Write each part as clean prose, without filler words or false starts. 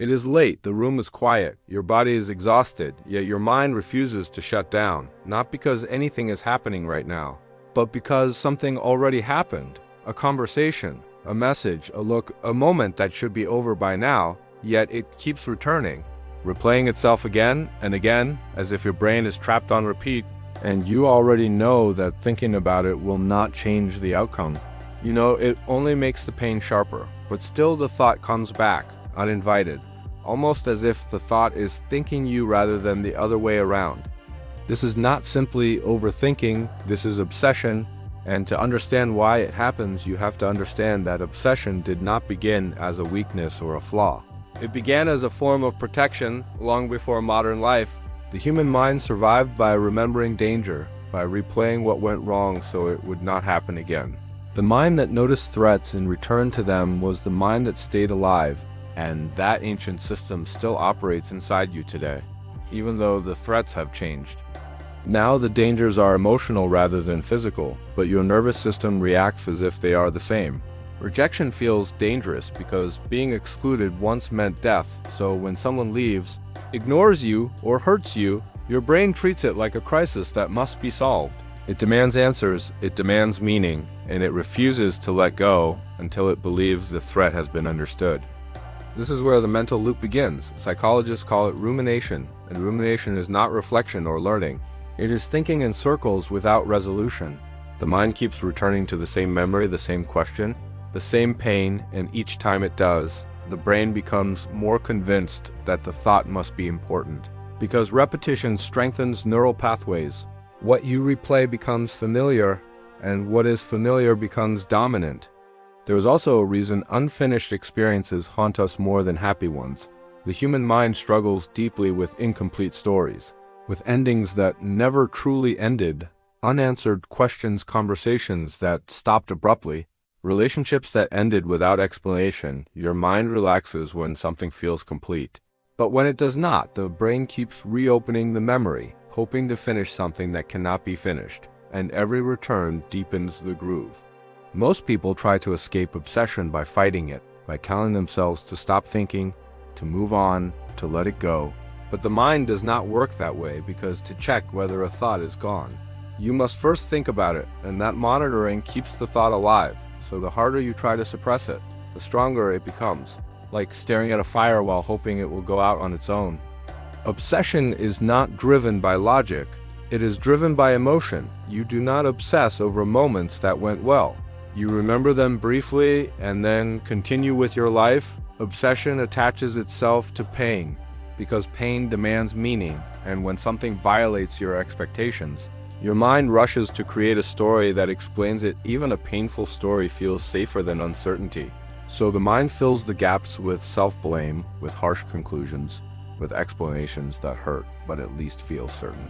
It is late, the room is quiet, your body is exhausted, yet your mind refuses to shut down, not because anything is happening right now, but because something already happened. A conversation, a message, a look, a moment that should be over by now, yet it keeps returning, replaying itself again and again, as if your brain is trapped on repeat, and you already know that thinking about it will not change the outcome. You know, it only makes the pain sharper, but still the thought comes back, uninvited, almost as if the thought is thinking you rather than the other way around. This is not simply overthinking, this is obsession, and to understand why it happens, you have to understand that obsession did not begin as a weakness or a flaw. It began as a form of protection long before modern life. The human mind survived by remembering danger, by replaying what went wrong so it would not happen again. The mind that noticed threats and returned to them was the mind that stayed alive, and that ancient system still operates inside you today, even though the threats have changed. Now the dangers are emotional rather than physical, but your nervous system reacts as if they are the same. Rejection feels dangerous because being excluded once meant death, so when someone leaves, ignores you, or hurts you, your brain treats it like a crisis that must be solved. It demands answers, it demands meaning, and it refuses to let go until it believes the threat has been understood. This is where the mental loop begins. Psychologists call it rumination, and rumination is not reflection or learning. It is thinking in circles without resolution. The mind keeps returning to the same memory, the same question, the same pain, and each time it does, the brain becomes more convinced that the thought must be important. Because repetition strengthens neural pathways. What you replay becomes familiar, and what is familiar becomes dominant. There is also a reason unfinished experiences haunt us more than happy ones. The human mind struggles deeply with incomplete stories, with endings that never truly ended, unanswered questions, conversations that stopped abruptly, relationships that ended without explanation. Your mind relaxes when something feels complete. But when it does not, the brain keeps reopening the memory, hoping to finish something that cannot be finished, and every return deepens the groove. Most people try to escape obsession by fighting it, by telling themselves to stop thinking, to move on, to let it go. But the mind does not work that way, because to check whether a thought is gone, you must first think about it, and that monitoring keeps the thought alive. So the harder you try to suppress it, the stronger it becomes, like staring at a fire while hoping it will go out on its own. Obsession is not driven by logic, it is driven by emotion. You do not obsess over moments that went well. You remember them briefly and then continue with your life. Obsession attaches itself to pain, because pain demands meaning, and when something violates your expectations, your mind rushes to create a story that explains it. Even a painful story feels safer than uncertainty. So the mind fills the gaps with self-blame, with harsh conclusions, with explanations that hurt, but at least feel certain.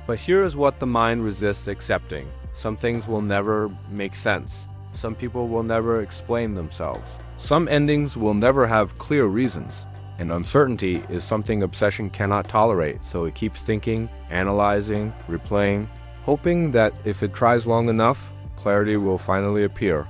But here is what the mind resists accepting. Some things will never make sense. Some people will never explain themselves. Some endings will never have clear reasons. And uncertainty is something obsession cannot tolerate, so it keeps thinking, analyzing, replaying, hoping that if it tries long enough, clarity will finally appear.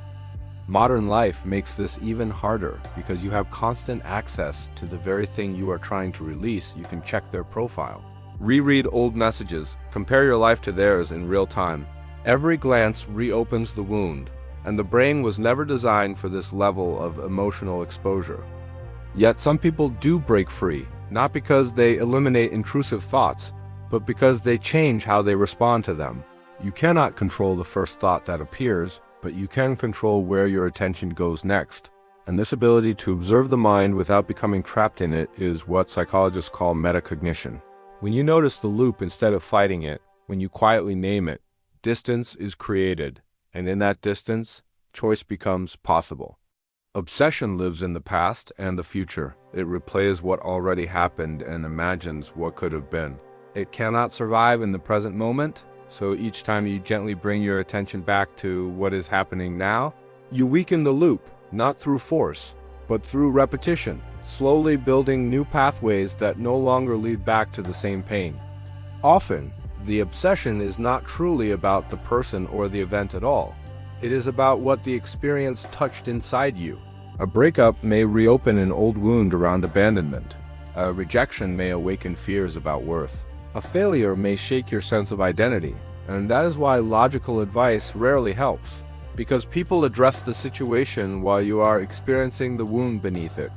Modern life makes this even harder because you have constant access to the very thing you are trying to release. You can check their profile, reread old messages, compare your life to theirs in real time. Every glance reopens the wound, and the brain was never designed for this level of emotional exposure. Yet some people do break free, not because they eliminate intrusive thoughts, but because they change how they respond to them. You cannot control the first thought that appears, but you can control where your attention goes next. And this ability to observe the mind without becoming trapped in it is what psychologists call metacognition. When you notice the loop instead of fighting it, when you quietly name it, distance is created, and in that distance, choice becomes possible. Obsession lives in the past and the future. It replays what already happened and imagines what could have been. It cannot survive in the present moment, so each time you gently bring your attention back to what is happening now, you weaken the loop, not through force, but through repetition, slowly building new pathways that no longer lead back to the same pain. Often, the obsession is not truly about the person or the event at all. It is about what the experience touched inside you. A breakup may reopen an old wound around abandonment. A rejection may awaken fears about worth. A failure may shake your sense of identity, and that is why logical advice rarely helps, because people address the situation while you are experiencing the wound beneath it.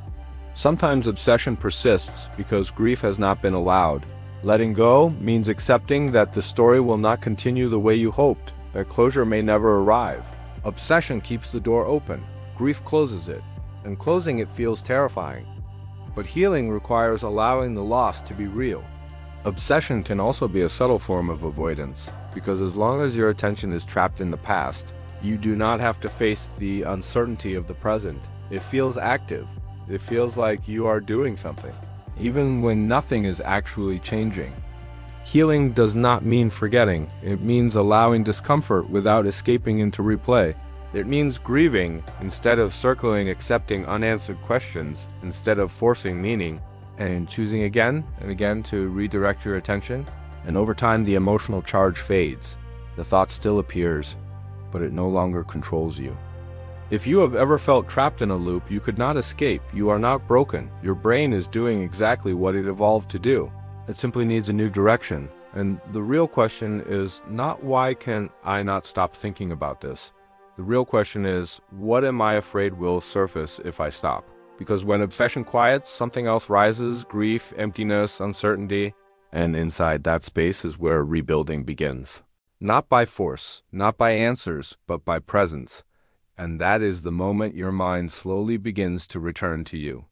Sometimes obsession persists because grief has not been allowed. Letting go means accepting that the story will not continue the way you hoped, that closure may never arrive. Obsession keeps the door open, grief closes it, and closing it feels terrifying. But healing requires allowing the loss to be real. Obsession can also be a subtle form of avoidance, because as long as your attention is trapped in the past, you do not have to face the uncertainty of the present. It feels active. It feels like you are doing something, even when nothing is actually changing. Healing does not mean forgetting. It means allowing discomfort without escaping into replay. It means grieving instead of circling, accepting unanswered questions instead of forcing meaning, and choosing again and again to redirect your attention. And over time, the emotional charge fades. The thought still appears, but it no longer controls you. If you have ever felt trapped in a loop you could not escape, you are not broken. Your brain is doing exactly what it evolved to do. It simply needs a new direction. And the real question is not why can I not stop thinking about this? The real question is, what am I afraid will surface if I stop? Because when obsession quiets, something else rises: grief, emptiness, uncertainty. And inside that space is where rebuilding begins. Not by force, not by answers, but by presence. And that is the moment your mind slowly begins to return to you.